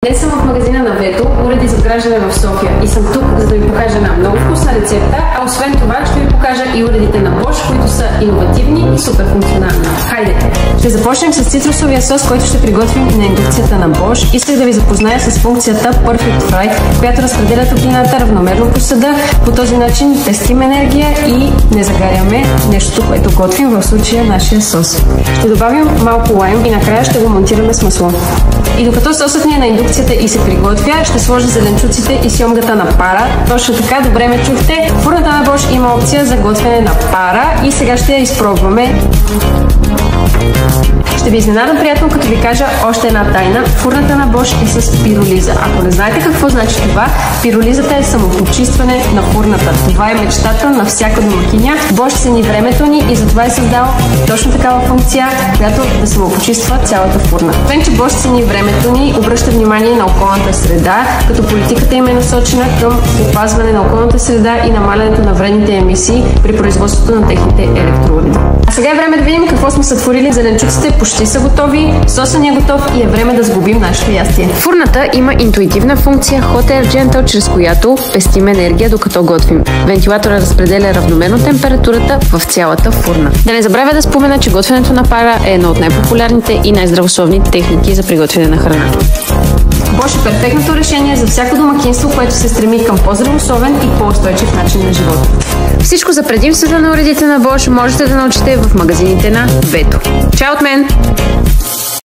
Днес съм в магазина на Вето, уреди за вграждане в София и съм тук, за да ви покажа една много вкусна рецепта, а освен това ще ви покажа и уредите на Bosch, които са иновативни и супер функционални. Хайде! Ще започнем с цитрусовия сос, който ще приготвим на индукцията на Bosch. Исках да ви запозная с функцията Perfect Fry, която разпределя топлината равномерно по съда. По този начин пестим енергия и не загаряме нещото, което готвим, в случая нашия сос. Ще добавим малко лайм и накрая ще го монтираме с масло. И докато сосът ни е на индукцията и се приготвя, ще сложа зеленчуците и сьомгата на пара. Точно така, добре ме чухте. Фурната на Bosch има опция за готвене на пара и сега ще я изпробваме. Ще ви изненадам приятно, като ви кажа още една тайна. Фурната на Bosch е с пиролиза. Ако не знаете какво значи това, пиролизата е самопочистване на фурната. Това е мечтата на всяка домакиня. Bosch цени времето ни и затова е създал точно такава функция, която да самопочиства цялата фурна. Освен че Bosch цени времето ни, обръща внимание на околната среда, като политиката им е насочена към опазване на околната среда и намалянето на вредните емисии при производството на техните електроуреди. А сега е време да видим какво сме сътворили. Зеленчуците почти са готови, сосът ни е готов и е време да сгубим нашето ястие. Фурната има интуитивна функция Hot Air Gentle, чрез която пестим енергия докато готвим. Вентилатора разпределя равномерно температурата в цялата фурна. Да не забравя да спомена, че готвенето на пара е едно от най-популярните и най-здравословни техники за приготвяне на храна. Bosch е перфектното решение за всяко домакинство, което се стреми към по-здравословен и по-устойчив начин на живота. Всичко за предимствата на уредите на Bosch можете да научите в магазините на Вето. Чао от мен!